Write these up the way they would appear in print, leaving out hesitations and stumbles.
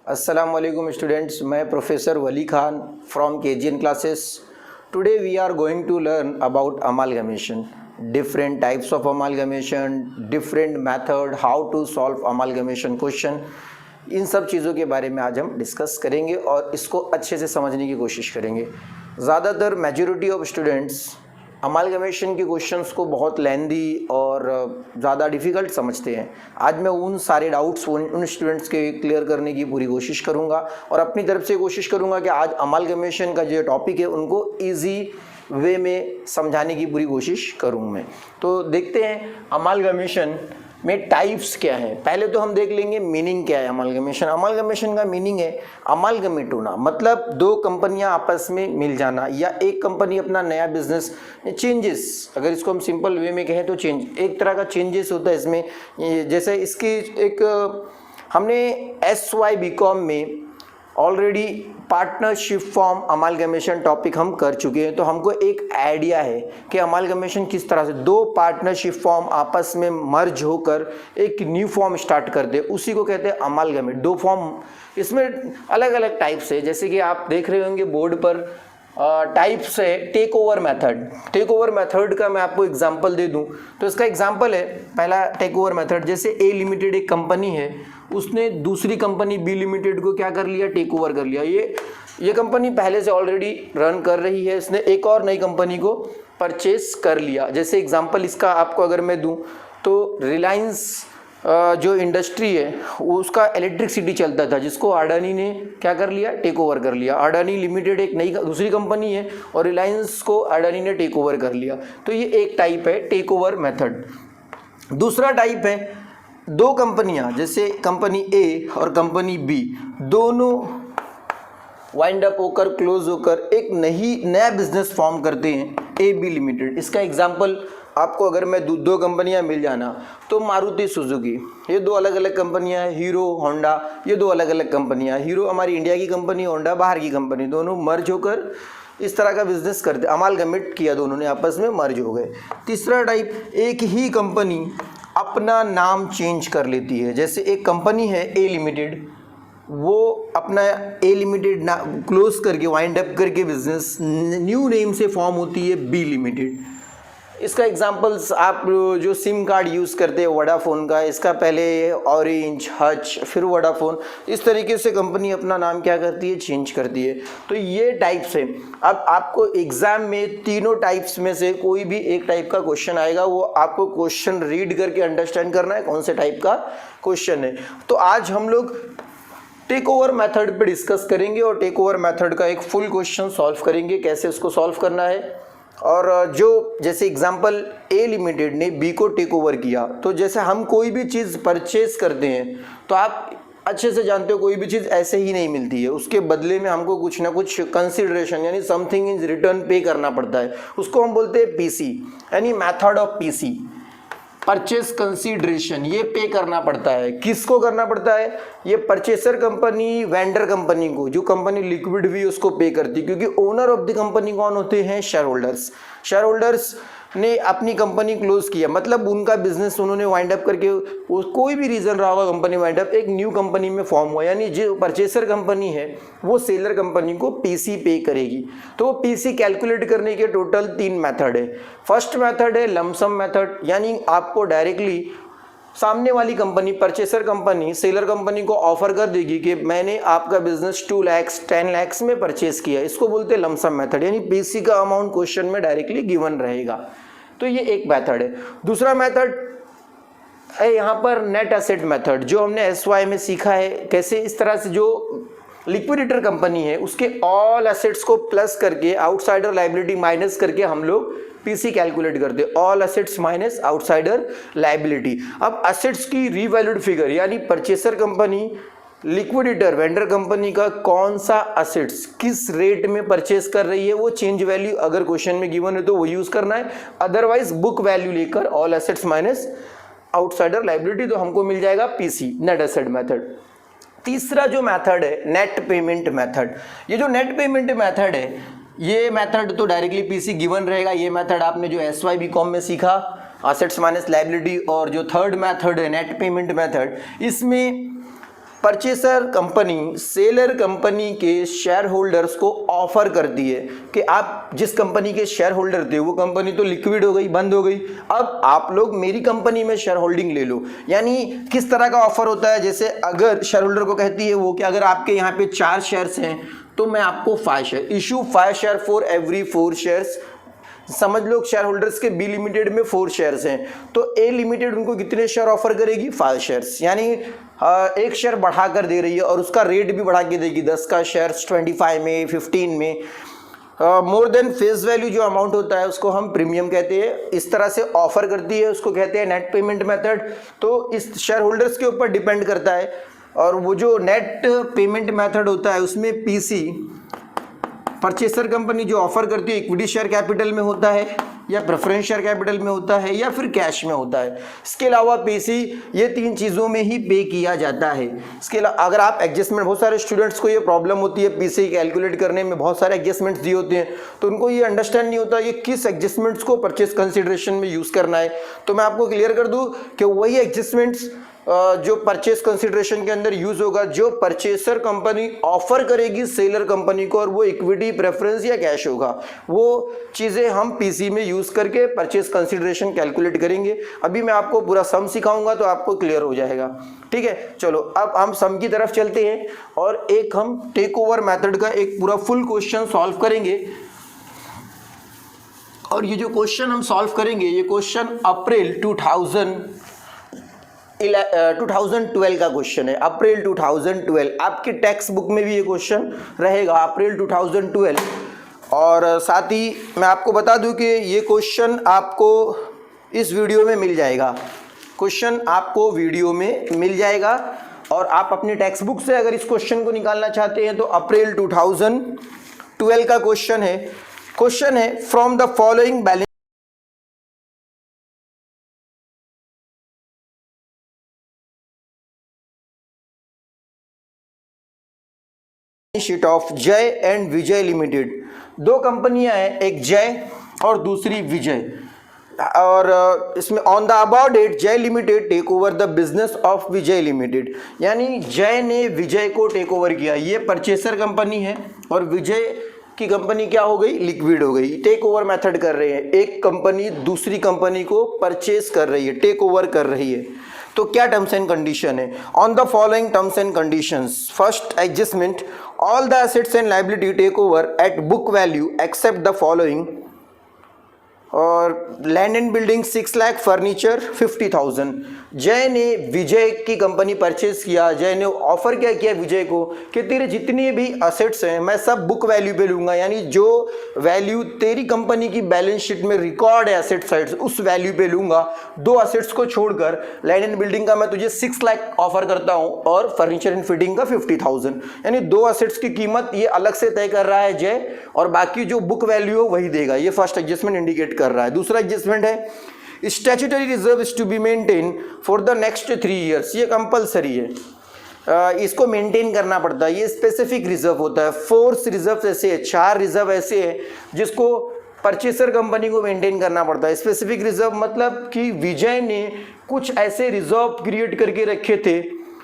अस्सलाम वालेकुम स्टूडेंट्स, मैं professor Wali Khan from KGN classes. Today we are going to learn about amalgamation, different types of amalgamation, different method, how to solve amalgamation question. इन सब चीज़ों के बारे में आज हम डिस्कस करेंगे और इसको अच्छे से समझने की कोशिश करेंगे. ज़्यादातर मेजॉरिटी ऑफ स्टूडेंट्स अमालगमेशन के क्वेश्चंस को बहुत लेंदी और ज़्यादा डिफ़िकल्ट समझते हैं. आज मैं उन सारे डाउट्स उन स्टूडेंट्स के क्लियर करने की पूरी कोशिश करूंगा और अपनी तरफ से कोशिश करूंगा कि आज अमालगमेशन का जो टॉपिक है उनको इजी वे में समझाने की पूरी कोशिश करूँ मैं. तो देखते हैं अमालगमेशन में टाइप्स क्या है. पहले तो हम देख लेंगे मीनिंग क्या है अमालगमेशन. अमालगमेशन का मीनिंग है अमालगमेट होना, मतलब दो कंपनियां आपस में मिल जाना या एक कंपनी अपना नया बिजनेस चेंजेस, अगर इसको हम सिंपल वे में कहें तो चेंज एक तरह का चेंजेस होता है इसमें. जैसे इसकी एक हमने SY BCom में already partnership form amalgamation topic हम कर चुके हैं, तो हमको एक आइडिया है कि अमालगमेशन किस तरह से दो पार्टनरशिप फॉर्म आपस में मर्ज होकर एक न्यू फॉर्म स्टार्ट करते हैं, उसी को कहते हैं अमालगमेट. दो फॉर्म, इसमें अलग अलग टाइप्स है. जैसे कि आप देख रहे होंगे बोर्ड पर टाइप्स है. Take over method. Take over method का मैं आपको एग्जांपल दे दूं तो इसका एग्जांपल है पहला टेक ओवर मेथड. जैसे A लिमिटेड एक कंपनी है, उसने दूसरी कंपनी B लिमिटेड को क्या कर लिया, टेक ओवर कर लिया. ये कंपनी पहले से ऑलरेडी रन कर रही है, इसने एक और नई कंपनी को परचेस कर लिया. जैसे एग्जांपल इसका आपको अगर मैं दूं तो रिलायंस जो इंडस्ट्री है उसका इलेक्ट्रिसिटी चलता था, जिसको अडानी ने क्या कर लिया, टेक ओवर कर लिया. अडानी लिमिटेड एक नई दूसरी कंपनी है और रिलायंस को अडानी ने टेक ओवर कर लिया. तो ये एक टाइप है टेक ओवर मेथड. दूसरा टाइप है दो कंपनियां, जैसे कंपनी A और कंपनी B दोनों वाइंड अप होकर क्लोज होकर एक नया बिजनेस फॉर्म करते हैं AB लिमिटेड. इसका एग्जांपल आपको अगर मैं दो कंपनियां मिल जाना तो मारुति सुजुकी, ये दो अलग अलग कंपनियां हैं. हीरो होंडा, ये दो अलग अलग कंपनियां. हीरो हमारी इंडिया की कंपनी, होंडा बाहर की कंपनी, दोनों मर्ज होकर इस तरह का बिजनेस करते, अमालगमेट किया, दोनों ने आपस में मर्ज हो गए. तीसरा टाइप, एक ही कंपनी अपना नाम चेंज कर लेती है. जैसे एक कंपनी है A लिमिटेड, वो अपना A लिमिटेड ना क्लोज करके वाइंड अप करके बिजनेस न्यू नेम से फॉर्म होती है B लिमिटेड. इसका एग्जांपल्स आप जो सिम कार्ड यूज़ करते हैं वोडाफोन का, इसका पहले ऑरेंज, हच, फिर वोडाफोन, इस तरीके से कंपनी अपना नाम क्या करती है, चेंज करती है. तो ये टाइप्स है. अब आपको एग्जाम में तीनों टाइप्स में से कोई भी एक टाइप का क्वेश्चन आएगा, वो आपको क्वेश्चन रीड करके अंडरस्टैंड करना है कौन से टाइप का क्वेश्चन है. तो आज हम लोग टेक ओवर मेथड पे डिस्कस करेंगे और टेक ओवर मेथड का एक फुल क्वेश्चन सॉल्व करेंगे, कैसे उसको सॉल्व करना है. और जो जैसे एग्जांपल A लिमिटेड ने B को टेक ओवर किया, तो जैसे हम कोई भी चीज़ परचेज करते हैं तो आप अच्छे से जानते हो कोई भी चीज़ ऐसे ही नहीं मिलती है, उसके बदले में हमको कुछ ना कुछ कंसिडरेशन यानी समथिंग इज रिटर्न पे करना पड़ता है. उसको हम बोलते हैं PC यानी method of PC, purchase consideration. ये पे करना पड़ता है. किसको करना पड़ता है, ये परचेसर कंपनी वेंडर कंपनी को, जो कंपनी लिक्विड भी उसको पे करती है, क्योंकि ओनर ऑफ द कंपनी कौन होते हैं, शेयर होल्डर्स. शेयर होल्डर्स ने अपनी कंपनी क्लोज किया, मतलब उनका बिजनेस उन्होंने वाइंड अप करके, कोई भी रीजन रहा होगा कंपनी वाइंड अप, एक न्यू कंपनी में फॉर्म हुआ, यानी जो परचेसर कंपनी है वो सेलर कंपनी को PC पे करेगी. तो वो PC कैलकुलेट करने के टोटल 3 मेथड है. फर्स्ट मेथड है लमसम मेथड, यानी आपको डायरेक्टली सामने वाली company, purchaser company seller company को ऑफर कर देगी कि मैंने आपका बिजनेस 2 लाख 10 लाख में परचेस किया. इसको बोलते हैं लमसम मेथड, यानी PC का अमाउंट क्वेश्चन में डायरेक्टली गिवन रहेगा. तो ये एक मेथड है. दूसरा मेथड है यहाँ पर नेट एसेट मेथड, जो हमने SY में सीखा है. कैसे, इस तरह से जो लिक्विडेटर कंपनी है उसके ऑल एसेट्स को प्लस करके आउटसाइडर लायबिलिटी माइनस करके हम लोग PC कैलकुलेट करते हैं. All assets minus outsider liability. अब एसेट्स की रीवैल्यूड फिगर, यानी purchaser company liquidator vendor company का कौन सा असेट्स किस रेट में परचेस कर रही है, वो चेंज वैल्यू अगर क्वेश्चन में गिवन है तो वो यूज करना है. अदरवाइज बुक वैल्यू लेकर all assets minus outsider liability, तो हमको मिल जाएगा PC नेट एसेट मेथड. तीसरा जो मेथड है नेट पेमेंट मेथड. ये जो नेट पेमेंट मेथड है, ये मेथड तो डायरेक्टली PC गिवन रहेगा. ये मेथड आपने जो SY BCom में सीखा, असेट्स माइनस लायबिलिटी. और जो थर्ड मेथड है नेट पेमेंट मेथड, इसमें परचेसर कंपनी सेलर कंपनी के शेयर होल्डर्स को ऑफर करती है कि आप जिस कंपनी के शेयर होल्डर थे वो कंपनी तो लिक्विड हो गई, बंद हो गई, अब आप लोग मेरी कंपनी में शेयर होल्डिंग ले लो। यानी किस तरह का ऑफर होता है, जैसे अगर शेयर होल्डर को कहती है वो कि अगर आपके यहाँ पे 4 शेयर्स हैं तो मैं आपको 5 share issue 5 share for every 4 shares. समझ लो शेयर होल्डर्स के बी लिमिटेड में 4 शेयर्स हैं तो ए लिमिटेड उनको कितने शेयर ऑफर करेगी, 5 शेयर्स, यानी एक शेयर बढ़ा कर दे रही है और उसका रेट भी बढ़ा के देगी, 10 का शेयर 25 में, 15 में। मोर देन फेस वैल्यू जो अमाउंट होता है उसको हम प्रीमियम कहते हैं। इस तरह से ऑफर करती है, उसको कहते हैं नेट पेमेंट मेथड। तो इस शेयर होल्डर्स के ऊपर डिपेंड करता है। और वो जो नेट पेमेंट मेथड होता है उसमें पीसी परचेसर कंपनी जो ऑफर करती है इक्विटी शेयर कैपिटल में होता है या प्रेफरेंस शेयर कैपिटल में होता है या फिर कैश में होता है। इसके अलावा पीसी ये 3 चीज़ों में ही पे किया जाता है। इसके अलावा अगर आप एडजस्टमेंट, बहुत सारे स्टूडेंट्स को ये प्रॉब्लम होती है पीसी कैलकुलेट करने में, बहुत सारे एडजस्टमेंट्स दिए होते हैं तो उनको ये अंडरस्टैंड नहीं होता ये किस एडजस्टमेंट्स को परचेस कंसिडरेशन में यूज़ करना है। तो मैं आपको क्लियर कर दूँ कि वही एडजस्टमेंट्स जो परचेस कंसिडरेशन के अंदर यूज होगा जो परचेसर कंपनी ऑफर करेगी सेलर कंपनी को, और वो इक्विटी, प्रेफरेंस या कैश होगा, वो चीज़ें हम पीसी में यूज करके परचेस कंसिडरेशन कैलकुलेट करेंगे। अभी मैं आपको पूरा सम सिखाऊंगा तो आपको क्लियर हो जाएगा। ठीक है, चलो अब हम सम की तरफ चलते हैं और एक हम टेक ओवर मेथड का एक पूरा फुल क्वेश्चन सॉल्व करेंगे। और ये जो क्वेश्चन हम सॉल्व करेंगे ये क्वेश्चन अप्रैल 2012 का क्वेश्चन है। अप्रैल 2012 आपकी टेक्स्ट बुक में भी ये क्वेश्चन रहेगा, अप्रैल 2012। और साथ ही मैं आपको बता दूं कि ये क्वेश्चन आपको इस वीडियो में मिल जाएगा, क्वेश्चन आपको वीडियो में मिल जाएगा। और आप अपनी टेक्स्ट बुक से अगर इस क्वेश्चन को निकालना चाहते हैं तो अप्रैल 2012 का क्वेश्चन है from the following balance sheet of जय एंड विजय लिमिटेड। 2 कंपनियां हैं, एक जय और दूसरी विजय। और इसमें on the above date Jai limited take over the business of Vijay limited, यानी जय ने विजय को टेक ओवर किया। ये परचेसर कंपनी है और विजय की कंपनी क्या हो गई, लिक्विड हो गई। टेक ओवर मेथड कर रहे हैं, एक कंपनी दूसरी कंपनी को परचेस कर रही है, टेक ओवर कर रही है। तो क्या टर्म्स एंड कंडीशन है, on the following terms and conditions. First adjustment, all the assets and liability take over at book value except the following. और land and building 6 lakh, furniture 50,000। Jay ने विजय की कंपनी परचेज किया, जय ने ऑफर क्या किया विजय को कि तेरे जितने भी असेट्स हैं मैं सब बुक वैल्यू पे लूंगा, यानी जो वैल्यू तेरी कंपनी की बैलेंस शीट में रिकॉर्ड है एसेट साइड उस वैल्यू पे लूंगा। 2 असेट्स को छोड़कर लैंड एंड बिल्डिंग का मैं तुझे 6 लाख ऑफर करता हूं और फर्नीचर एंड फिटिंग का 50,000, यानी 2 असेट्स की कीमत ये अलग से तय कर रहा है जय और बाकी जो बुक वैल्यू है वही देगा। ये फर्स्ट एडजस्टमेंट इंडिकेट कर रहा है। दूसरा एडजस्टमेंट है statutory reserve is to be maintain for the next 3 years. ये कंपलसरी है, इसको मेंटेन करना पड़ता है। ये स्पेसिफिक रिजर्व होता है। फोर्स रिजर्व ऐसे है, 4 रिजर्व ऐसे है जिसको परचेसर कंपनी को मेंटेन करना पड़ता है। स्पेसिफिक रिजर्व मतलब कि विजय ने कुछ ऐसे रिजर्व क्रिएट करके रखे थे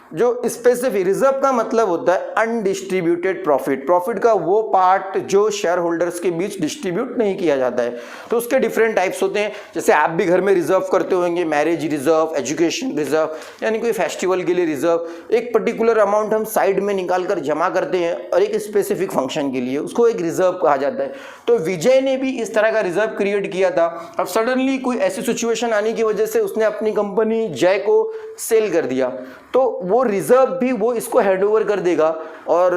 जो स्पेसिफिक, रिजर्व का मतलब होता है अनडिस्ट्रीब्यूटेड प्रॉफिट, प्रॉफिट का वो पार्ट जो शेयर होल्डर्स के बीच डिस्ट्रीब्यूट नहीं किया जाता है। तो उसके डिफरेंट टाइप्स होते हैं, जैसे आप भी घर में रिजर्व करते होंगे, मैरिज रिजर्व, एजुकेशन रिजर्व, यानी कोई फेस्टिवल के लिए रिजर्व, एक पर्टिकुलर अमाउंट हम साइड में निकाल कर जमा करते हैं और एक स्पेसिफिक फंक्शन के लिए, उसको एक रिजर्व कहा जाता है। तो विजय ने भी इस तरह का रिजर्व क्रिएट किया था। अब सडनली कोई ऐसी सिचुएशन आने की वजह से उसने अपनी कंपनी जय को सेल कर दिया, तो वो रिजर्व भी वो इसको हैंडओवर कर देगा और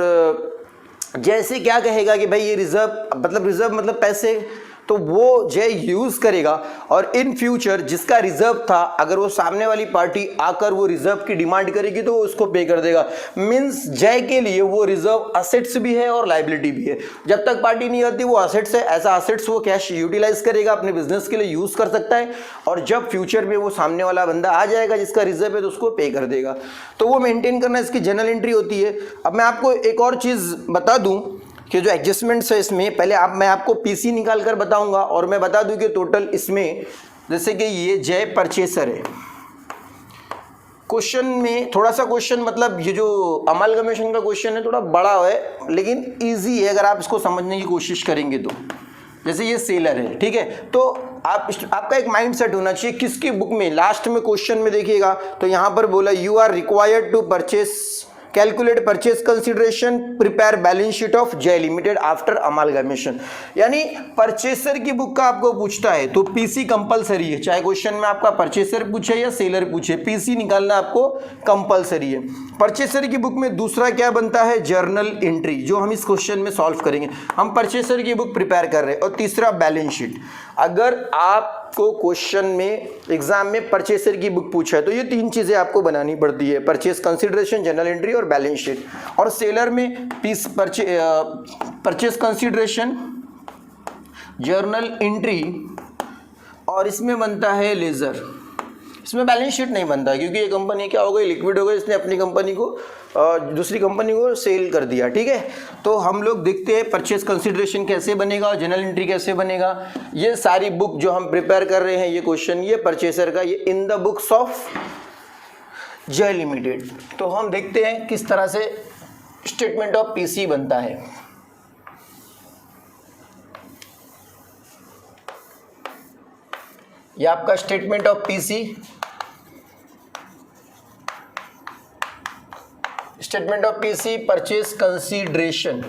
जैसे क्या कहेगा कि भाई ये रिजर्व मतलब पैसे, तो वो जय यूज करेगा और इन फ्यूचर जिसका रिजर्व था अगर वो सामने वाली पार्टी आकर वो रिजर्व की डिमांड करेगी तो वो उसको पे कर देगा। मींस जय के लिए वो रिजर्व असेट्स भी है और लायबिलिटी भी है। जब तक पार्टी नहीं आती वो असेट्स है, ऐसा असेट्स वो कैश यूटिलाइज करेगा, अपने बिजनेस के लिए यूज कर सकता है और जब फ्यूचर में वो सामने वाला बंदा आ जाएगा जिसका रिजर्व है तो उसको पे कर देगा। तो वो मेंटेन करना इसकी जनरल एंट्री होती है। अब मैं आपको एक और चीज बता दूं कि जो एडजस्टमेंट्स है इसमें, पहले मैं आपको पीसी निकाल कर बताऊंगा और मैं बता दूं कि टोटल इसमें, जैसे कि ये जय परचेसर है, क्वेश्चन में थोड़ा सा क्वेश्चन मतलब ये जो अमालगमेशन का क्वेश्चन है थोड़ा बड़ा है लेकिन इजी है अगर आप इसको समझने की कोशिश करेंगे तो। जैसे ये सेलर है, ठीक है, तो आपका एक माइंड सेट होना चाहिए किसकी बुक में, लास्ट में क्वेश्चन में देखिएगा तो यहाँ पर बोला you are required to purchase calculate purchase consideration prepare balance sheet of Jai limited after amalgamation. यानी परचेसर की बुक का आपको पूछता है तो पीसी कंपलसरी है, चाहे क्वेश्चन में आपका परचेसर पूछे या सेलर पूछे, पीसी निकालना आपको कंपलसरी है। परचेसर की बुक में दूसरा क्या बनता है, जर्नल एंट्री, जो हम इस क्वेश्चन में सॉल्व करेंगे। हम परचेसर की बुक प्रिपेयर कर रहे हैं। और तीसरा बैलेंस शीट। अगर आपको क्वेश्चन में एग्जाम में परचेसर की बुक पूछा है तो ये तीन चीजें आपको बनानी पड़ती है, परचेस कंसिडरेशन, जर्नल एंट्री और बैलेंस शीट। और सेलर में परचेस कंसिडरेशन, जर्नल एंट्री और इसमें बनता है लेजर। इसमें बैलेंस शीट नहीं बनता क्योंकि ये कंपनी क्या हो गई, लिक्विड हो गई, इसने अपनी कंपनी को दूसरी कंपनी को सेल कर दिया, ठीक है। तो हम लोग देखते हैं परचेस कंसिडरेशन कैसे बनेगा और जर्नल एंट्री कैसे बनेगा। ये सारी बुक जो हम प्रिपेयर कर रहे हैं, ये क्वेश्चन ये परचेसर का, ये in the books of Jai limited. तो हम देखते हैं किस तरह से स्टेटमेंट ऑफ पीसी बनता है। ये आपका statement of PC, statement of PC purchase consideration.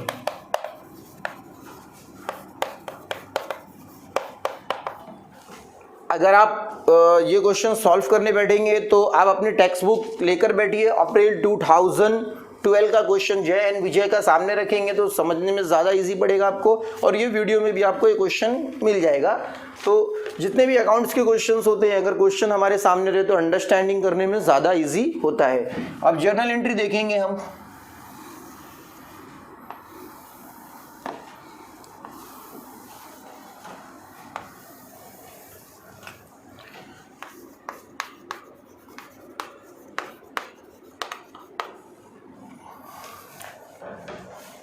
अगर आप ये क्वेश्चन सॉल्व करने बैठेंगे तो आप अपनी टेक्स्ट बुक लेकर बैठिए, अप्रैल 2012 का क्वेश्चन जय एंड विजय का सामने रखेंगे तो समझने में ज़्यादा इजी पड़ेगा आपको। और ये वीडियो में भी आपको ये क्वेश्चन मिल जाएगा। तो जितने भी अकाउंट्स के क्वेश्चंस होते हैं, अगर क्वेश्चन हमारे सामने रहे तो अंडरस्टैंडिंग करने में ज़्यादा इजी होता है। अब जर्नल एंट्री देखेंगे हम।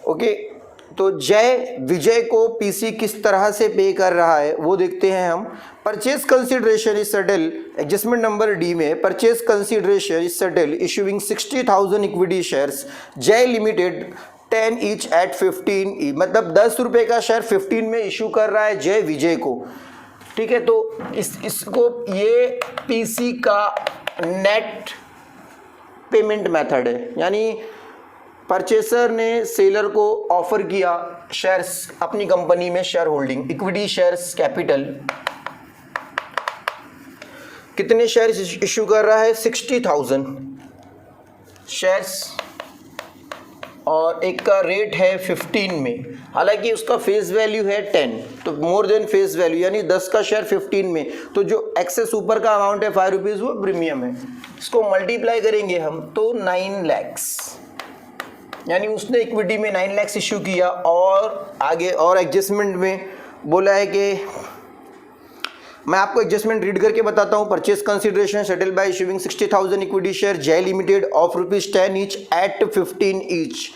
ओके, तो जय विजय को पीसी किस तरह से पे कर रहा है वो देखते हैं हम। Purchase consideration is settle, adjustment number D में purchase consideration is settle issuing 60,000 equity shares Jay limited 10 each at 15 ई, मतलब 10 रुपये का शेयर 15 में इशू कर रहा है जय विजय को, ठीक है। तो इसको ये पीसी का नेट पेमेंट मेथड है, यानी परचेसर ने सेलर को ऑफर किया शेयर्स अपनी कंपनी में, share holding, equity shares capital, कितने शेयर्स इशू कर रहा है, 60,000 शेयर्स, और एक का रेट है 15 में, हालांकि उसका फेस वैल्यू है 10, तो मोर देन फेस वैल्यू, यानी 10 का शेयर 15 में, तो जो एक्सेस ऊपर का अमाउंट है 5 रुपीज़ वो प्रीमियम है। इसको मल्टीप्लाई करेंगे हम तो 9 लैक्स, यानी उसने इक्विटी में 9 लैक्स इशू किया। और आगे और एडजस्टमेंट में बोला है कि मैं आपको एडजस्टमेंट रीड करके बताता हूँ। Purchase consideration settle by issuing 60,000 equity share Jay limited of ₹10 each at 15 each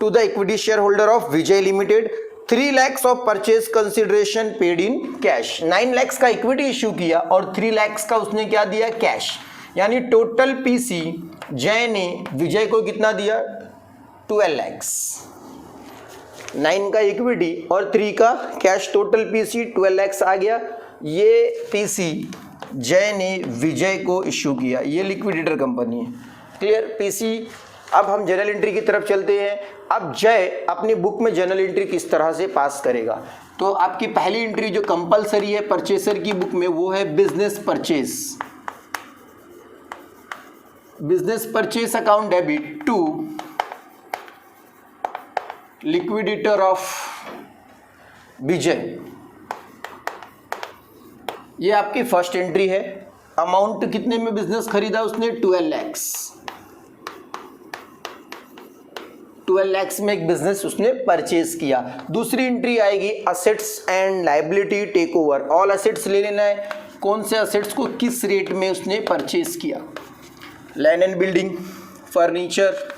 to the equity share holder of Vijay limited, 3 lakhs of purchase consideration paid in cash. 9 lakhs का इक्विटी इशू किया और 3 लैक्स का उसने क्या दिया, कैश, यानी टोटल पीसी जय ने विजय को कितना दिया, 12 लैक्स। 9 का इक्विटी और 3 का कैश, टोटल पीसी 12 लैक्स आ गया। ये पीसी जय ने विजय को इश्यू किया, ये लिक्विडेटर कंपनी है, क्लियर। पीसी, अब हम जर्नल एंट्री की तरफ चलते हैं। अब जय अपनी बुक में जर्नल एंट्री किस तरह से पास करेगा, तो आपकी पहली एंट्री जो कंपलसरी है परचेसर की बुक में वो है business purchase, business purchase account debit to liquidator of Vijay. ये आपकी फर्स्ट एंट्री है। अमाउंट कितने में बिजनेस खरीदा उसने, 12 लैक्स। 12 लैक्स में एक बिजनेस उसने परचेज किया। दूसरी एंट्री आएगी assets and liability take over, all assets ले लेना है, कौन से असेट्स को किस रेट में उसने परचेज किया। Land and building, furniture,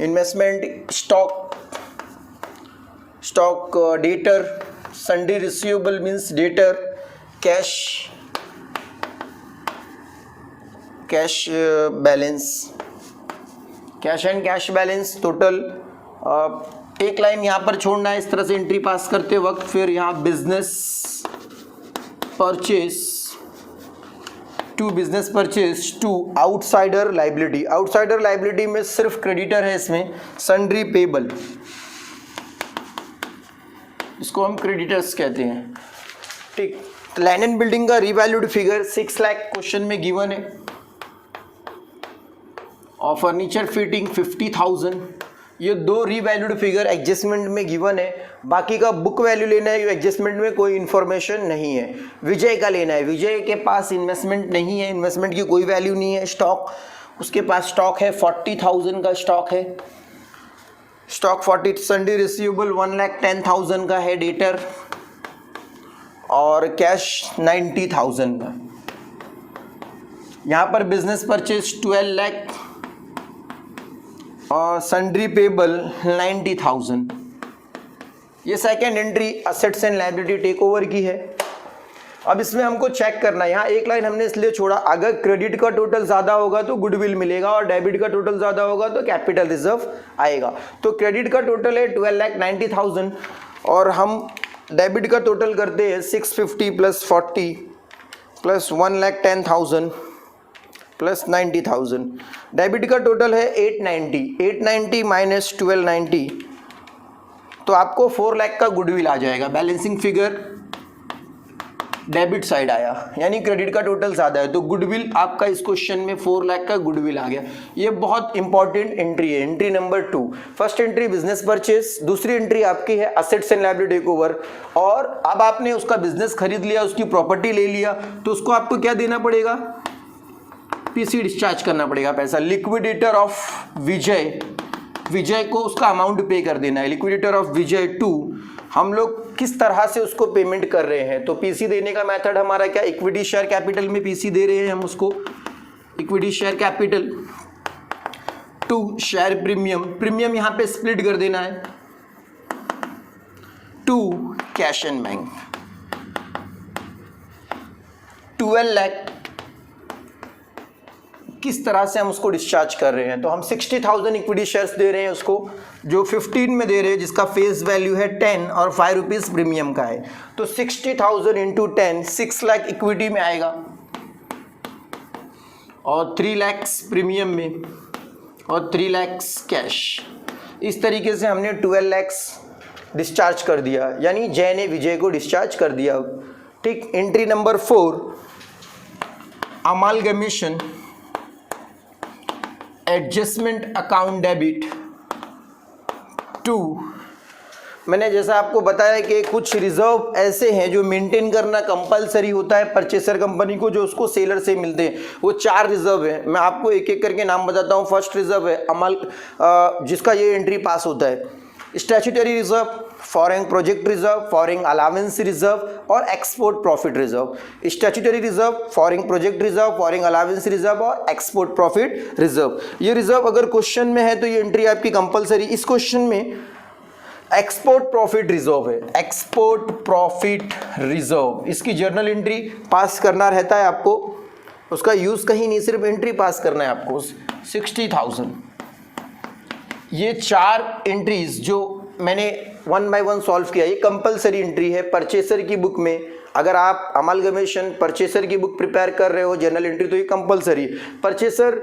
investment, stock debtor, sundry receivable means debtor, cash balance, cash and cash balance total. एक लाइन यहाँ पर छोड़ना है इस तरह से एंट्री पास करते वक्त। फिर यहाँ business purchase to outsider liability. Outsider liability में सिर्फ क्रेडिटर है, इसमें सन्ड्री पेबल, इसको हम क्रेडिटर्स कहते हैं। ठीक, लैंड एंड बिल्डिंग का रीवैल्यूड फिगर 6 लाख क्वेश्चन में गिवन है, और फर्नीचर फिटिंग 50,000। ये दो रीवैल्यूड फिगर एडजस्टमेंट में गिवन है, बाकी का बुक वैल्यू लेना है, एडजस्टमेंट में कोई इन्फॉर्मेशन नहीं है। विजय का लेना है, विजय के पास इन्वेस्टमेंट नहीं है, इन्वेस्टमेंट की कोई वैल्यू नहीं है। स्टॉक, उसके पास स्टॉक है 40,000 का स्टॉक है, स्टॉक 40। सन्ड्री रिसीवेबल 1,10,000 का है डेटर, और कैश 90,000 का। यहाँ पर बिजनेस परचेज 12 लाख और सन्ड्री पेबल 90,000। ये second entry assets and liability take over की है। अब इसमें हमको चेक करना है, यहाँ एक लाइन हमने इसलिए छोड़ा, अगर क्रेडिट का टोटल ज़्यादा होगा तो गुडविल मिलेगा, और डेबिट का टोटल ज़्यादा होगा तो कैपिटल रिजर्व आएगा। तो क्रेडिट का टोटल है 12,90,000, और हम डेबिट का टोटल करते हैं 650 + 40 + 1,10,000 + 90,000। डेबिट का टोटल है 890 माइनस 1290, तो आपको 4 लाख का गुडविल आ जाएगा। बैलेंसिंग फिगर डेबिट साइड आया, यानी क्रेडिट का टोटल ज़्यादा है, तो गुडविल आपका इस क्वेश्चन में 4 लाख का गुडविल आ गया। ये बहुत इंपॉर्टेंट एंट्री है, entry number 2। First entry business purchase, दूसरी एंट्री आपकी है assets and liability take over. और अब आपने उसका बिजनेस खरीद लिया, उसकी प्रॉपर्टी ले लिया, तो उसको आपको क्या देना पड़ेगा? पीसी डिस्चार्ज करना पड़ेगा पैसा। लिक्विडेटर ऑफ विजय को उसका अमाउंट पे कर देना है। लिक्विडेटर ऑफ विजय 2, हम लोग किस तरह से उसको पेमेंट कर रहे हैं, तो पीसी देने का मेथड हमारा क्या, इक्विटी शेयर कैपिटल में पीसी दे रहे हैं हम उसको, equity share capital to share premium यहाँ पे स्प्लिट कर देना है, to cash and bank 12 lakh. किस तरह से हम उसको डिस्चार्ज कर रहे हैं, तो हम 60,000 इक्विटी शेयर्स दे रहे हैं उसको, जो 15 में दे रहे हैं, जिसका फेस वैल्यू है 10 और 5 रुपीज़ प्रीमियम का है। तो 60,000 × 10 6 लाख इक्विटी में आएगा, और 3 लाख प्रीमियम में, और 3 लाख कैश। इस तरीके से हमने 12 लाख डिस्चार्ज कर दिया, यानी जय ने विजय को डिस्चार्ज कर दिया। ठीक, entry number 4 amalgamation adjustment account debit to. मैंने जैसा आपको बताया कि कुछ रिजर्व ऐसे हैं जो मेंटेन करना कंपलसरी होता है परचेसर कंपनी को, जो उसको सेलर से मिलते हैं। वो 4 रिजर्व है, मैं आपको एक एक करके नाम बताता हूँ। फर्स्ट रिजर्व है जिसका ये एंट्री पास होता है, statutory reserve, foreign project reserve, foreign allowance reserve और export profit reserve. Statutory reserve, foreign project reserve, foreign allowance reserve और एक्सपोर्ट प्रॉफिट रिजर्व। ये रिजर्व अगर क्वेश्चन में है तो ये एंट्री आपकी कंपलसरी। इस क्वेश्चन में एक्सपोर्ट प्रॉफिट रिजर्व है, एक्सपोर्ट प्रॉफिट रिजर्व, इसकी जर्नल एंट्री पास करना रहता है आपको, उसका यूज़ कहीं नहीं, सिर्फ एंट्री पास करना है आपको। 60,000। ये 4 एंट्रीज जो मैंने 1 बाय 1 सॉल्व किया, ये कंपलसरी एंट्री है परचेसर की बुक में। अगर आप अमालगमेशन परचेसर की बुक प्रिपेयर कर रहे हो जर्नल एंट्री, तो ये कंपलसरी। परचेसर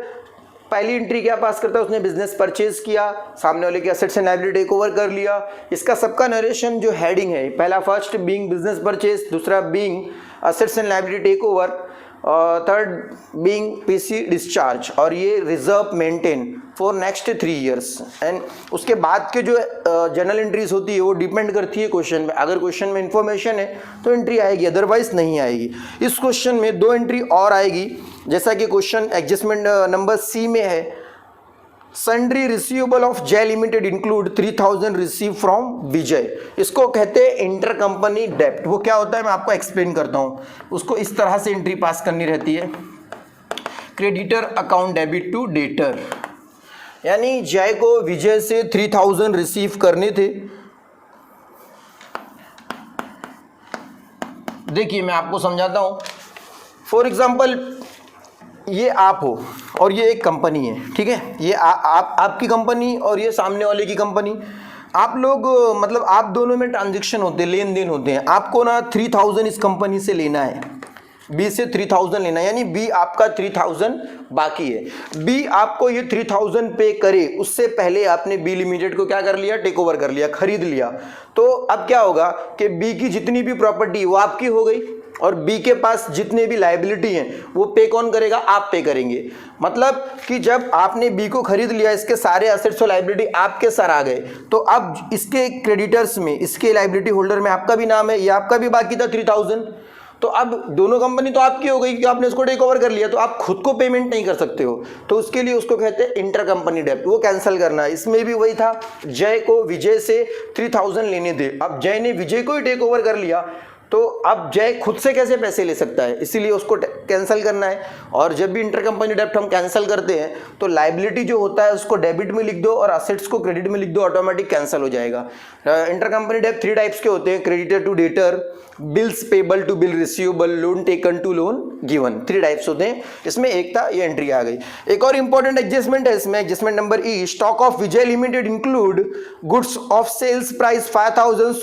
पहली एंट्री क्या पास करता है, उसने बिजनेस परचेज किया, सामने वाले के assets and liability take over कर लिया। इसका सबका नरेशन जो हेडिंग है, पहला फर्स्ट बीइंग बिजनेस परचेज, दूसरा being assets and liability take over, third being PC discharge, और ये reserve maintain for next 3 years. And उसके बाद के जो जर्नल एंट्रीज होती है वो डिपेंड करती है क्वेश्चन में। अगर क्वेश्चन में इन्फॉर्मेशन है तो एंट्री आएगी, अदरवाइज नहीं आएगी। इस क्वेश्चन में 2 एंट्री और आएगी, जैसा कि क्वेश्चन एडजस्टमेंट नंबर सी में है। Sundry receivable of Jai limited include 3,000 receive from विजय। इसको कहते हैं इंटर कंपनी डेप्ट। वो क्या होता है मैं आपको एक्सप्लेन करता हूँ। उसको इस तरह से एंट्री पास करनी रहती है, creditor account debit to debtor, यानी जय को विजय से 3,000 रिसीव करने थे, देखिए मैं आपको समझाता हूँ। फॉर एग्जाम्पल ये आप हो और ये एक कंपनी है, ठीक है, ये आपकी कंपनी और ये सामने वाले की कंपनी। आप लोग मतलब आप दोनों में ट्रांजैक्शन होते हैं, लेन देन होते हैं। आपको ना 3000 इस कंपनी से लेना है, बी से 3000 लेना है, यानी बी आपका 3000 बाकी है। बी आपको ये 3000 पे करे उससे पहले आपने बी लिमिटेड को क्या कर लिया, टेक ओवर कर लिया, खरीद लिया। तो अब क्या होगा कि बी की जितनी भी प्रॉपर्टी वो आपकी हो गई और बी के पास जितने भी लायबिलिटी हैं वो पे कौन करेगा, आप पे करेंगे। मतलब कि जब आपने बी को खरीद लिया, इसके सारे एसेट्स और लायबिलिटी आपके सर आ गए, तो अब इसके क्रेडिटर्स में, इसके लायबिलिटी होल्डर में आपका भी नाम है, ये आपका भी बाकी था 3000। तो अब दोनों कंपनी तो आपकी हो गई कि आपने इसको टेक ओवर कर लिया, तो आप खुद को पेमेंट नहीं कर सकते हो, तो उसके लिए उसको कहते हैं इंटर कंपनी डेब्ट, वो कैंसिल करना है। इसमें भी वही था, जय को विजय से 3000 लेने थे, अब जय ने विजय को ही टेक ओवर कर लिया, तो अब जय खुद से कैसे पैसे ले सकता है, इसीलिए उसको कैंसिल करना है। और जब भी इंटर कंपनी डेब्ट हम कैंसिल करते हैं तो लायबिलिटी जो होता है उसको डेबिट में लिख दो और असेट्स को क्रेडिट में लिख दो, ऑटोमेटिक कैंसिल हो जाएगा। इंटर कंपनी डेब्ट 3 टाइप्स के होते हैं, creditor to debtor, bills payable to bill receivable, loan taken to loan given, 3 types होते हैं। इसमें एक था, ये एंट्री आ गई। एक और इंपॉर्टेंट एडजस्टमेंट है इसमें, adjustment number E, stock of Vijay limited include goods of sales price 5000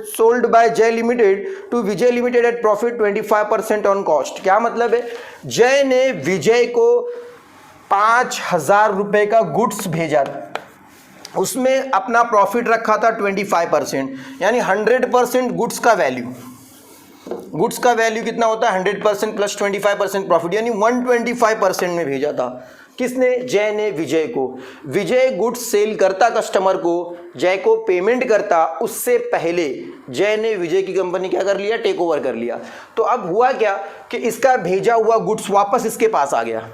sold by Jay limited to Vijay limited at profit 25% on cost. क्या मतलब है, जय ने विजय को 5000 रुपए का गुड्स भेजा, उसमें अपना प्रॉफिट रखा था 25%, यानी 100% गुड्स का वैल्यू। गुड्स का वैल्यू कितना होता है, 100% प्लस 25% प्रॉफिट, यानी 125% में भेजा था। किसने, जय ने विजय को। विजय गुड्स सेल करता कस्टमर को, जय को पेमेंट करता, उससे पहले जय ने विजय की कंपनी क्या कर लिया, टेक ओवर कर लिया। तो अब हुआ क्या कि इसका भेजा हुआ गुड्स वापस इसके पास आ गया।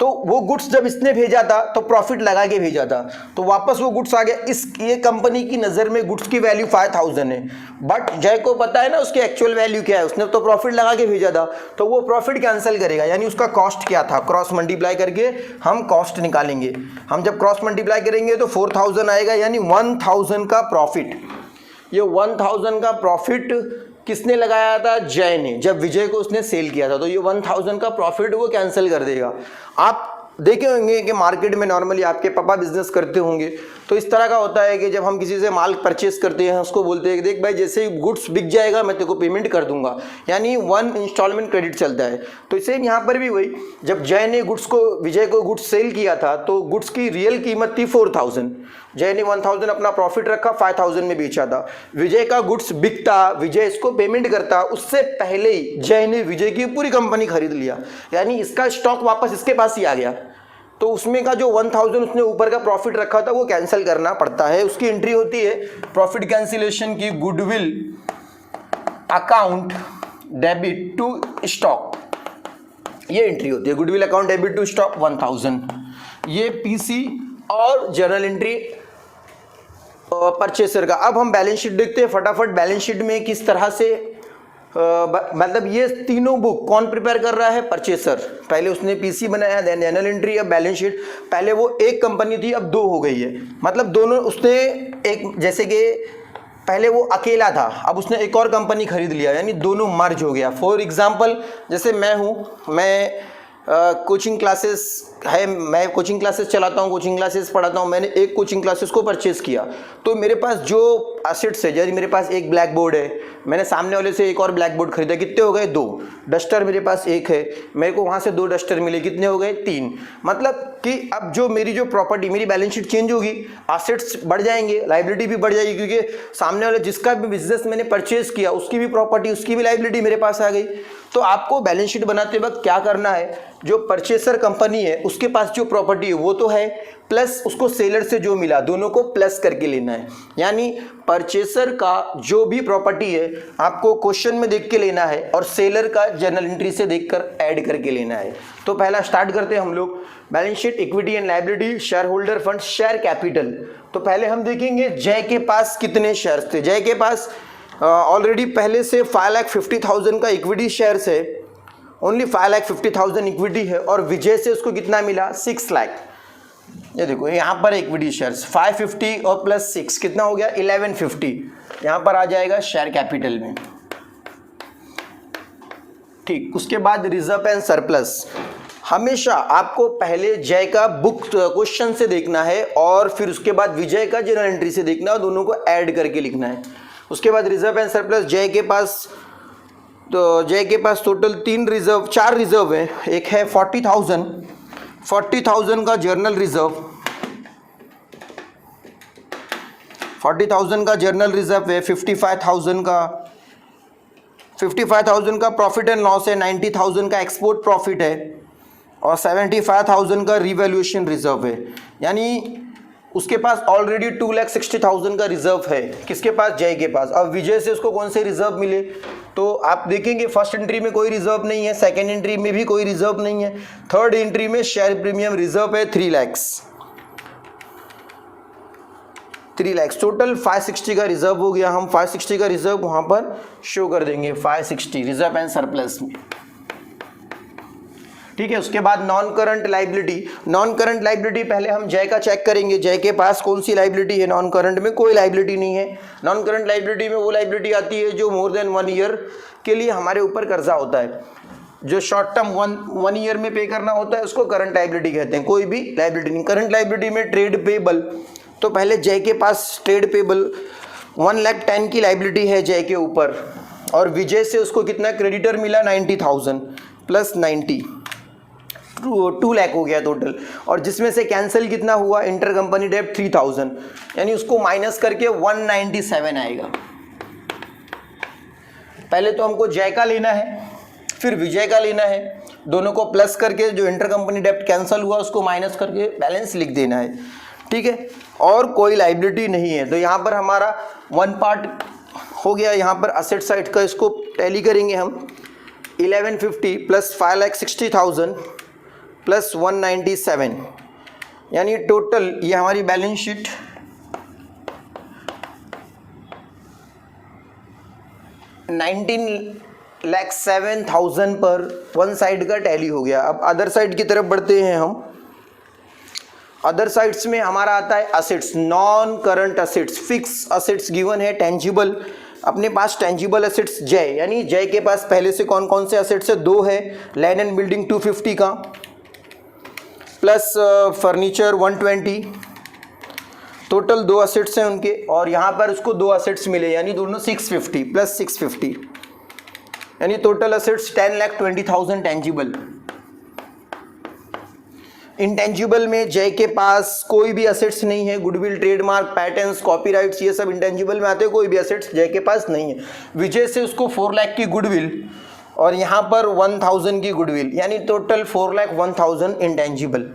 तो वो गुड्स जब इसने भेजा था तो प्रॉफिट लगा के भेजा था, तो वापस वो गुड्स आ गया। ये कंपनी की नज़र में गुड्स की वैल्यू 5000 है, बट जय को पता है ना उसकी एक्चुअल वैल्यू क्या है, उसने तो प्रॉफिट लगा के भेजा था, तो वो प्रॉफिट कैंसिल करेगा। यानी उसका कॉस्ट क्या था, क्रॉस मल्टीप्लाई करके हम कॉस्ट निकालेंगे। हम जब क्रॉस मल्टीप्लाई करेंगे तो 4000 आएगा, यानी 1000 का प्रॉफिट। ये 1000 का प्रॉफिट किसने लगाया था, जय ने, जब विजय को उसने सेल किया था। तो ये 1000 का प्रॉफिट वो कैंसिल कर देगा। आप देखे होंगे कि मार्केट में नॉर्मली आपके पापा बिजनेस करते होंगे, तो इस तरह का होता है कि जब हम किसी से माल परचेस करते हैं उसको बोलते हैं कि देख भाई जैसे ही गुड्स बिक जाएगा मैं तेरे को पेमेंट कर दूंगा, यानी 1 इंस्टॉलमेंट क्रेडिट चलता है। तो सेम यहाँ पर भी वही, जब जय ने गुड्स को, विजय को गुड्स सेल किया था तो गुड्स की रियल कीमत थी 4000, जय ने 1000 अपना प्रॉफिट रखा, 5000 में बेचा था। विजय का गुड्स बिकता, विजय इसको पेमेंट करता, उससे पहले ही जय ने विजय की पूरी कंपनी खरीद लिया, यानी इसका स्टॉक वापस इसके पास ही आ गया। तो उसमें का जो 1000 उसने ऊपर का प्रॉफिट रखा था वो कैंसिल करना पड़ता है। उसकी एंट्री होती है प्रॉफिट कैंसिलेशन की, goodwill account debit to stock, ये एंट्री होती है, goodwill account debit to stock 1000। ये पीसी और जर्नल एंट्री परचेसर का। अब हम बैलेंस शीट देखते हैं फटाफट। बैलेंस शीट में किस तरह से मतलब ये तीनों बुक कौन प्रिपेयर कर रहा है, परचेसर। पहले उसने पीसी बनाया, देन जर्नल एंट्री, अब बैलेंस शीट। पहले वो एक कंपनी थी, अब 2 हो गई है, मतलब दोनों उसने एक, जैसे कि पहले वो अकेला था, अब उसने एक और कंपनी खरीद लिया, यानी दोनों मर्ज हो गया। फॉर एग्जांपल जैसे मैं हूँ, मैं कोचिंग क्लासेस है, मैं कोचिंग क्लासेस चलाता हूँ, कोचिंग क्लासेस पढ़ाता हूँ। मैंने एक कोचिंग क्लासेस को परचेज़ किया, तो मेरे पास जो एसेट्स है, जैसे मेरे पास एक ब्लैक बोर्ड है, मैंने सामने वाले से एक और ब्लैक बोर्ड खरीदा, कितने हो गए, 2। डस्टर मेरे पास एक है, मेरे को वहाँ से 2 डस्टर मिले, कितने हो गए, 3। मतलब कि अब जो मेरी जो प्रॉपर्टी, मेरी बैलेंस शीट चेंज होगी, एसेट्स बढ़ जाएंगे, लाइबिलिटी भी बढ़ जाएगी, क्योंकि सामने वाले जिसका भी बिजनेस मैंने परचेज़ किया उसकी भी प्रॉपर्टी, उसकी भी लाइबिलिटी मेरे पास आ गई। तो आपको बैलेंस शीट बनाते वक्त क्या करना है, जो परचेसर कंपनी है उसके पास जो प्रॉपर्टी है वो तो है, प्लस उसको सेलर से जो मिला, दोनों को प्लस करके लेना है। यानी परचेसर का जो भी प्रॉपर्टी है आपको क्वेश्चन में देख के लेना है और सेलर का जर्नल एंट्री से देखकर ऐड करके लेना है। तो पहला स्टार्ट करते हैं हम लोग, balance sheet, equity and liability, share holder fund, share capital. तो पहले हम देखेंगे जय के पास कितने शेयर्स थे। जय के पास ऑलरेडी पहले से 5,50,000 का इक्विटी शेयर्स है, ओनली 5,50,000 इक्विटी है, और विजय से उसको कितना मिला, 6 लाख। ये देखो यहाँ पर इक्विटी शेयर्स 550 और प्लस 6 कितना हो गया, 1150, यहाँ पर आ जाएगा शेयर कैपिटल में। ठीक, उसके बाद रिजर्व एंड सरप्लस। हमेशा आपको पहले जय का बुक क्वेश्चन से देखना है और फिर उसके बाद विजय का जर्नल एंट्री से देखना है और दोनों को ऐड करके लिखना है। उसके बाद रिजर्व एंड सरप्लस जय के पास टोटल 4 रिजर्व है। एक है 40,000 का जर्नल रिजर्व, 40,000 का जर्नल रिजर्व है, 55,000 का प्रॉफिट एंड लॉस है, 90,000 का एक्सपोर्ट प्रॉफिट है और 75,000 का रिवैल्यूएशन रिजर्व है। यानी उसके पास ऑलरेडी 2,60,000 का रिजर्व है। किसके पास? जय के पास। अब विजय से उसको कौन से रिजर्व मिले? तो आप देखेंगे फर्स्ट एंट्री में कोई रिजर्व नहीं है, सेकेंड एंट्री में भी कोई रिजर्व नहीं है, थर्ड एंट्री में शेयर प्रीमियम रिजर्व है 3 लाख, टोटल 560 का रिजर्व हो गया। हम 560 का रिजर्व वहां पर शो कर देंगे, 560 रिजर्व एंड सरप्लस में। ठीक है, उसके बाद नॉन करंट लाइबिलिटी पहले हम जय का चेक करेंगे। जय के पास कौन सी लाइबिलिटी है? नॉन करंट में कोई लाइबिलिटी नहीं है। नॉन करंट लाइबिलिटी में वो लाइबिलिटी आती है जो मोर देन 1 ईयर के लिए हमारे ऊपर कर्जा होता है। जो शॉर्ट टर्म 1 ईयर में पे करना होता है उसको करंट लाइबिलिटी कहते हैं। कोई भी लाइबिलिटी नहीं। करंट लाइबिलिटी में ट्रेड पेबल, तो पहले जय के पास ट्रेड पेबल 1,10,000 की लाइबिलिटी है जय के ऊपर और विजय से उसको कितना क्रेडिटर मिला? 90,000 प्लस 90, 2 लाख हो गया टोटल। और जिसमें से कैंसिल कितना हुआ? इंटर कंपनी डेब्ट 3,000, यानी उसको माइनस करके 197 आएगा। पहले तो हमको जय का लेना है फिर विजय का लेना है, दोनों को प्लस करके जो इंटर कंपनी डेब्ट कैंसिल हुआ उसको माइनस करके बैलेंस लिख देना है। ठीक है, और कोई लाइबिलिटी नहीं है। तो यहाँ पर हमारा 1 पार्ट हो गया। यहाँ पर असेट साइड का इसको टैली करेंगे हम। 1150 प्लस 5,60,000 प्लस 197, यानी टोटल ये हमारी बैलेंस शीट 19,07,000 पर वन साइड का टैली हो गया। अब अदर साइड की तरफ बढ़ते हैं हम। अदर साइड्स में हमारा आता है assets, non current assets, fix assets given है, टेंजिबल। अपने पास टेंजिबल असेट्स जय, यानी जय के पास पहले से कौन कौन से असेट्स है? 2 है। लैंड एंड बिल्डिंग 250 का प्लस फर्नीचर 120, टोटल 2 असेट्स हैं उनके। और यहाँ पर उसको 2 असेट्स मिले, यानी दोनों 650 प्लस 650, यानी टोटल असेट्स 10,20,000 टेंजिबल। इंटेंजिबल में जय के पास कोई भी असेट्स नहीं है। गुडविल, ट्रेडमार्क, पैटेंट्स, कॉपीराइट्स, ये सब इंटेंजिबल में आते हैं। कोई भी असेट्स जय के पास नहीं है। विजय से उसको 4 लाख की गुडविल और यहाँ पर 1,000 की गुडविल, यानी टोटल 4,01,000 इंटेंजिबल।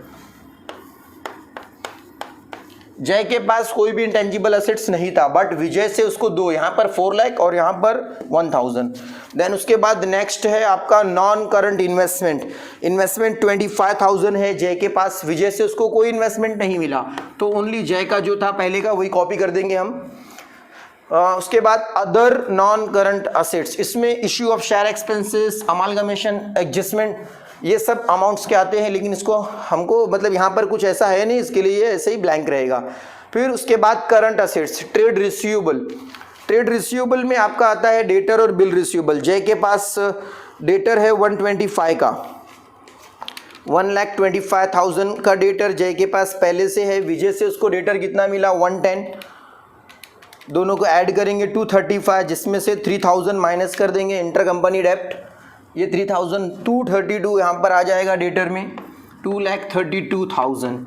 जय के पास कोई भी इंटेंजिबल असेट्स नहीं था, बट विजय से उसको 2, यहाँ पर 4 लाख और यहाँ पर 1,000। देन उसके बाद नेक्स्ट है आपका नॉन करंट इन्वेस्टमेंट। 25,000 है जय के पास, विजय से उसको कोई इन्वेस्टमेंट नहीं मिला, तो ओनली जय का जो था पहले का वही कॉपी कर देंगे हम। उसके बाद अदर नॉन करंट असेट्स, इसमें issue of share expenses, amalgamation, adjustment, ये सब अमाउंट्स के आते हैं। लेकिन इसको हमको मतलब यहाँ पर कुछ ऐसा है नहीं, इसके लिए ये ऐसे ही ब्लैंक रहेगा। फिर उसके बाद करंट असेट्स, ट्रेड रिसीवेबल में आपका आता है डेटर और बिल रिसीवेबल। जय के पास डेटर है 125 का, 1,25,000 का डेटर जय के पास पहले से है। विजय से उसको डेटर कितना मिला? 110, दोनों को ऐड करेंगे 235, जिसमें से 3,000 माइनस कर देंगे इंटर कंपनी डेप्ट, ये 3,000, 232 यहाँ पर आ जाएगा डेटर में, 2,32,000।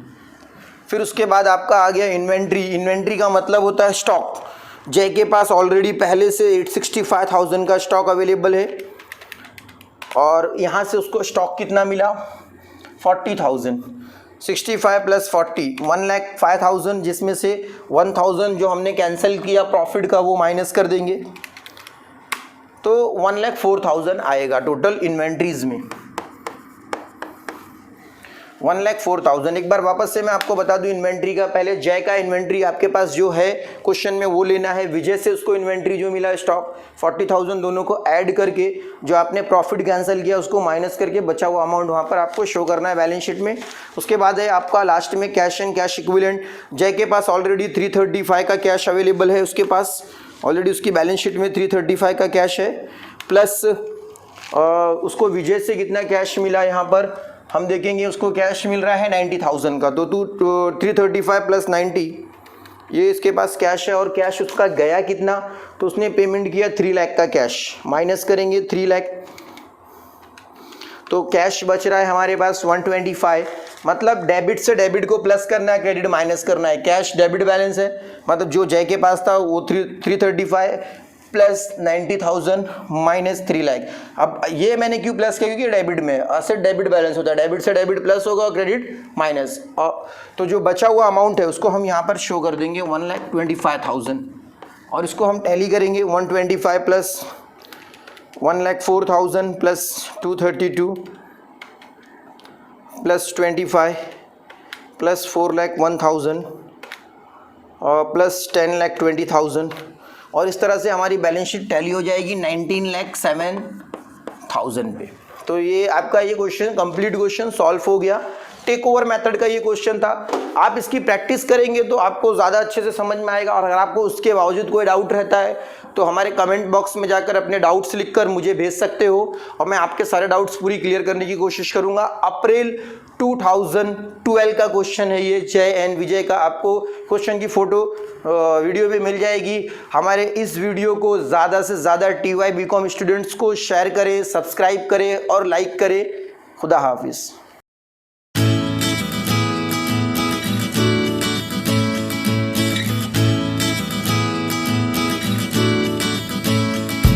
फिर उसके बाद आपका आ गया इन्वेंट्री का मतलब होता है स्टॉक। जय के पास ऑलरेडी पहले से 865,000 का स्टॉक अवेलेबल है और यहाँ से उसको स्टॉक कितना मिला? 40,000, 65 प्लस 40, 1,05,000, जिसमें से 1,000 जो हमने कैंसिल किया प्रॉफिट का वो माइनस कर देंगे, तो 1,04,000 आएगा टोटल इन्वेंट्रीज में। 1,04,000। एक बार वापस से मैं आपको बता दूं इन्वेंट्री का, पहले जय का इन्वेंट्री आपके पास जो है क्वेश्चन में वो लेना है। विजय से उसको इन्वेंट्री जो मिला स्टॉक 40,000, दोनों को ऐड करके जो आपने प्रॉफिट कैंसिल किया उसको माइनस करके बचा हुआ अमाउंट वहाँ पर आपको शो करना है बैलेंस शीट में। उसके बाद है आपका लास्ट में कैश एंड कैश इक्विवेलेंट। जय के पास ऑलरेडी 335 का कैश अवेलेबल है, उसके पास ऑलरेडी उसकी बैलेंस शीट में 335 का कैश है, प्लस उसको विजय से कितना कैश मिला, यहाँ पर हम देखेंगे उसको कैश मिल रहा है 90,000 का। तो 335 प्लस 90 ये इसके पास कैश है, और कैश उसका गया कितना, तो उसने पेमेंट किया 3 लाख का कैश, माइनस करेंगे 3 लाख, तो कैश बच रहा है हमारे पास 125। मतलब डेबिट से डेबिट को प्लस करना है, क्रेडिट माइनस करना है। कैश डेबिट बैलेंस है, मतलब जो जय के पास था वो 335 प्लस 90,000 माइनस 3 लाख। अब ये मैंने क्यों प्लस किया, क्योंकि डेबिट में असेट डेबिट बैलेंस होता है, डेबिट से डेबिट प्लस होगा, क्रेडिट माइनस। तो जो बचा हुआ अमाउंट है उसको हम यहाँ पर शो कर देंगे 1,25,000, और इसको हम टैली करेंगे 125 प्लस 1,04,000 प्लस 232 प्लस 25 प्लस 4,01,000 और प्लस 10,20,000, और इस तरह से हमारी बैलेंस शीट टैली हो जाएगी 19,07,000 पे। तो ये आपका ये क्वेश्चन कंप्लीट क्वेश्चन सॉल्व हो गया। टेक ओवर मेथड का ये क्वेश्चन था। आप इसकी प्रैक्टिस करेंगे तो आपको ज़्यादा अच्छे से समझ में आएगा, और अगर आपको उसके बावजूद कोई डाउट रहता है तो हमारे कमेंट बॉक्स में जाकर अपने डाउट्स लिखकर मुझे भेज सकते हो, और मैं आपके सारे डाउट्स पूरी क्लियर करने की कोशिश करूँगा। अप्रैल 2012 का क्वेश्चन है ये, जय एंड विजय का। आपको क्वेश्चन की फ़ोटो वीडियो में मिल जाएगी। हमारे इस वीडियो को ज़्यादा से ज़्यादा TY BCom स्टूडेंट्स को शेयर करें, सब्सक्राइब करें और लाइक करें। खुदा हाफिज़।